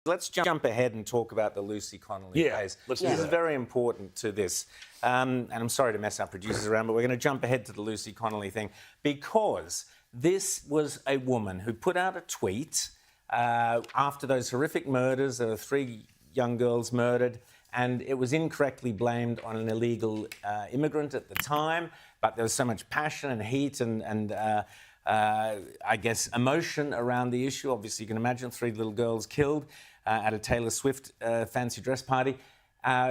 Let's jump ahead and talk about the Lucy Connolly case. Let's do This that. is very important to this. And I'm sorry to mess our producers around, but we're going to jump ahead to the Lucy Connolly thing because this was a woman who put out a tweet after those horrific murders. There were 3 young girls murdered, and it was incorrectly blamed on an illegal immigrant at the time. But there was so much passion and heat and I guess, emotion around the issue. Obviously, you can imagine 3 little girls killed at a Taylor Swift fancy dress party.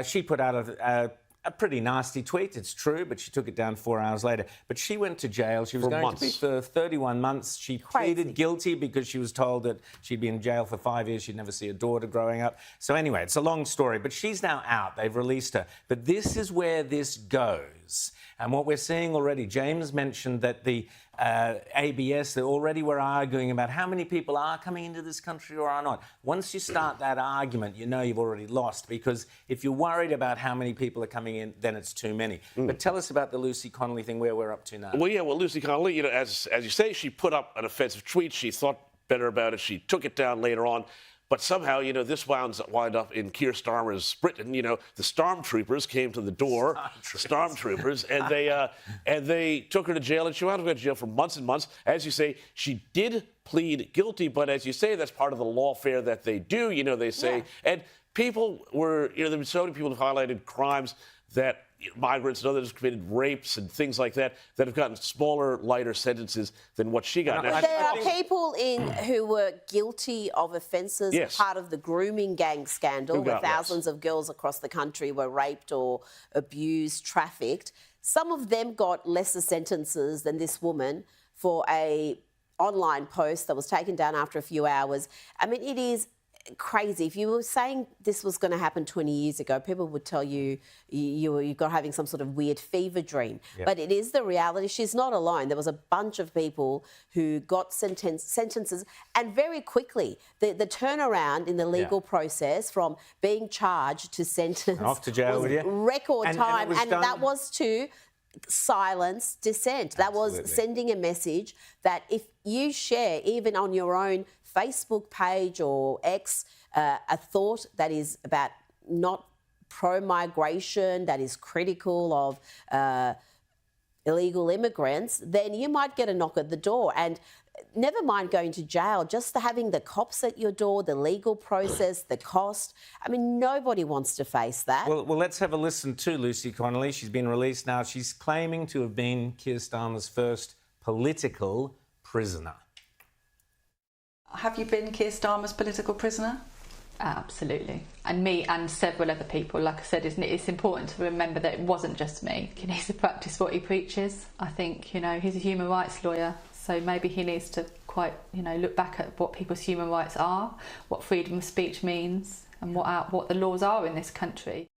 She put out a pretty nasty tweet, it's true, but she took it down 4 hours later. But she went to jail. She was going to be for 31 months. She pleaded guilty because she was told that she'd be in jail for 5 years. She'd never see a daughter growing up. So anyway, it's a long story, but she's now out. They've released her. But this is where this goes. And what we're seeing already, James mentioned that the ABS, they already were arguing about how many people are coming into this country or are not. Once you start that argument, you know you've already lost, because if you're worried about how many people are coming in, then it's too many. But tell us about the Lucy Connolly thing, where we're up to now. Well, Lucy Connolly, you know, as you say, she put up an offensive tweet. She thought better about it. She took it down later on. But somehow, you know, this wound up in Keir Starmer's Britain. You know, the stormtroopers came to the door, and they took her to jail, and she wound up going to jail for months and months. As you say, she did plead guilty, but as you say, that's part of the lawfare that they do. You know, they say, and people were, you know, there were so many people who highlighted crimes that migrants and others committed rapes and things like that have gotten smaller, lighter sentences than what she got. Now, there are people who were guilty of offences, part of the grooming gang scandal, where thousands of girls across the country were raped or abused, trafficked. Some of them got lesser sentences than this woman for a online post that was taken down after a few hours. I mean, it is crazy. If you were saying this was going to happen 20 years ago, people would tell you you got having some sort of weird fever dream. But it is the reality. She's not alone. There was a bunch of people who got sentences, and very quickly the turnaround in the legal process from being charged to sentence, off to jail with you, record time, and that was to silence dissent. That was sending a message that if you share, even on your own Facebook page or X, a thought that is about not pro-migration, that is critical of illegal immigrants, then you might get a knock at the door. And never mind going to jail, just having the cops at your door, the legal process, the cost. I mean, nobody wants to face that. Well, let's have a listen to Lucy Connolly. She's been released now. She's claiming to have been Keir Starmer's first political prisoner. Have you been Keir Starmer's political prisoner? Absolutely. And me and several other people. Like I said, it's important to remember that it wasn't just me. He needs to practice what he preaches. I think, you know, he's a human rights lawyer, so maybe he needs to look back at what people's human rights are, what freedom of speech means, and what the laws are in this country.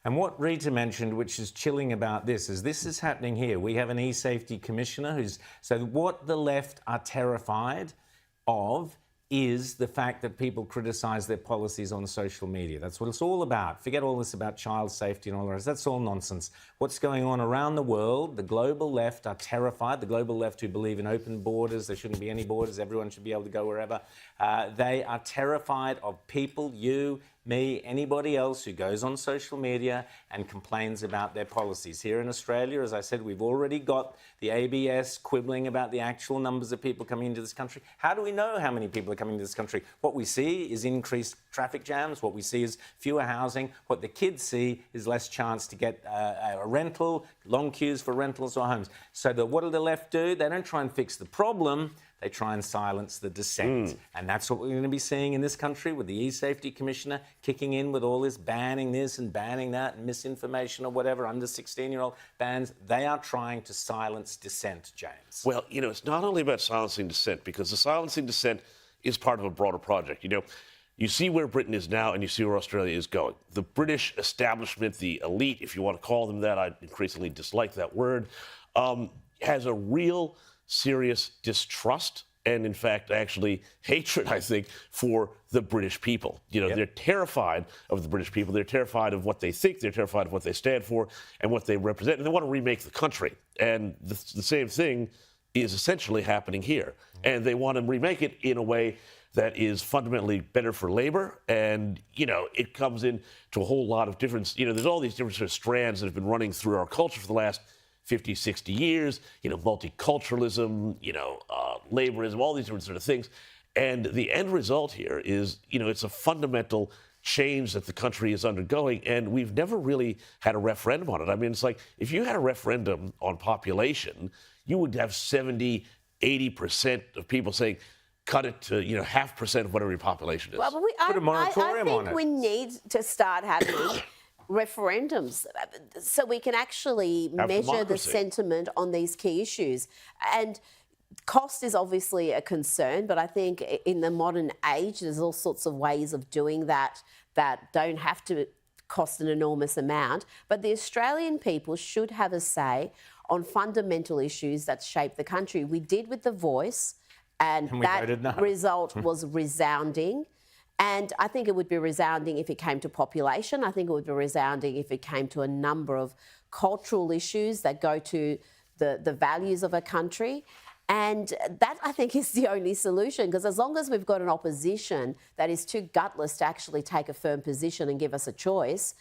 And what Rita mentioned, which is chilling about this is happening here. We have an e-safety commissioner so what the left are terrified of is the fact that people criticise their policies on social media. That's what it's all about. Forget all this about child safety and all the rest. That's all nonsense. What's going on around the world, the global left are terrified. The global left who believe in open borders, there shouldn't be any borders, everyone should be able to go wherever. They are terrified of people, you, me, anybody else who goes on social media and complains about their policies. Here in Australia, as I said, we've already got the ABS quibbling about the actual numbers of people coming into this country. How do we know how many people are coming into this country? What we see is increased traffic jams. What we see is fewer housing. What the kids see is less chance to get a rental, long queues for rentals or homes. So what do the left do? They don't try and fix the problem. They try and silence the dissent. And that's what we're going to be seeing in this country with the e-safety commissioner kicking in with all this banning this and banning that and misinformation or whatever, under 16-year-old bans. They are trying to silence dissent, James. Well, you know, it's not only about silencing dissent, because the silencing dissent is part of a broader project. You know, you see where Britain is now and you see where Australia is going. The British establishment, the elite, if you want to call them that, I increasingly dislike that word, has a real serious distrust and, in fact, actually hatred, I think, for the British people. You know, they're terrified of the British people. They're terrified of what they think. They're terrified of what they stand for and what they represent. And they want to remake the country. And the same thing is essentially happening here. And they want to remake it in a way that is fundamentally better for labor. And, it comes in to a whole lot of different, there's all these different sort of strands that have been running through our culture for the last 50, 60 years, multiculturalism, laborism, all these different sort of things. And the end result here is, it's a fundamental change that the country is undergoing, and we've never really had a referendum on it. I mean, it's like if you had a referendum on population, you would have 70, 80% of people saying, cut it to 0.5% of whatever your population is. Well, but Put a moratorium on it. I think we need to start having referendums so we can actually measure the democracy. sentiment on these key issues. And cost is obviously a concern, but I think in the modern age, there's all sorts of ways of doing that that don't have to cost an enormous amount. But the Australian people should have a say on fundamental issues that shape the country. We did with The Voice, and that no. result was resounding. And I think it would be resounding if it came to population. I think it would be resounding if it came to a number of cultural issues that go to the values of a country. And that, I think, is the only solution, because as long as we've got an opposition that is too gutless to actually take a firm position and give us a choice,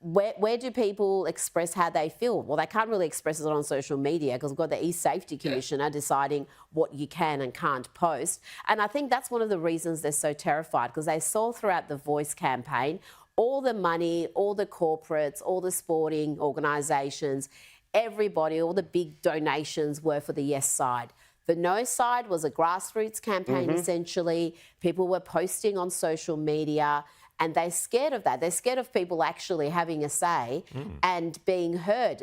where do people express how they feel? Well, they can't really express it on social media because we've got the E-Safety Commissioner deciding what you can and can't post. And I think that's one of the reasons they're so terrified, because they saw throughout the Voice campaign all the money, all the corporates, all the sporting organisations, everybody, all the big donations were for the yes side. The no side was a grassroots campaign, essentially. People were posting on social media, and they're scared of that. They're scared of people actually having a say and being heard.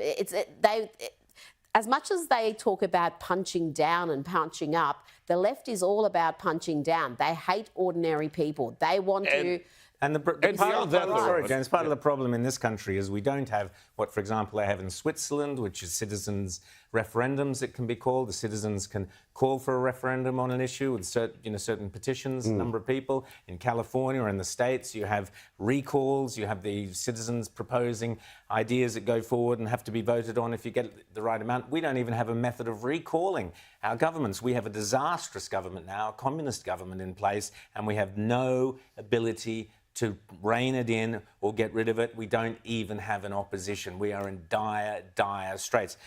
As much as they talk about punching down and punching up, the left is all about punching down. They hate ordinary people. They want to... And part of the problem in this country is we don't have what, for example, they have in Switzerland, which is citizens' referendums, it can be called. The citizens can call for a referendum on an issue with certain petitions, number of people. In California or in the States, you have recalls. You have the citizens proposing ideas that go forward and have to be voted on if you get the right amount. We don't even have a method of recalling our governments. We have a disastrous government now, a communist government in place, and we have no ability to rein it in or get rid of it. We don't even have an opposition. We are in dire, dire straits.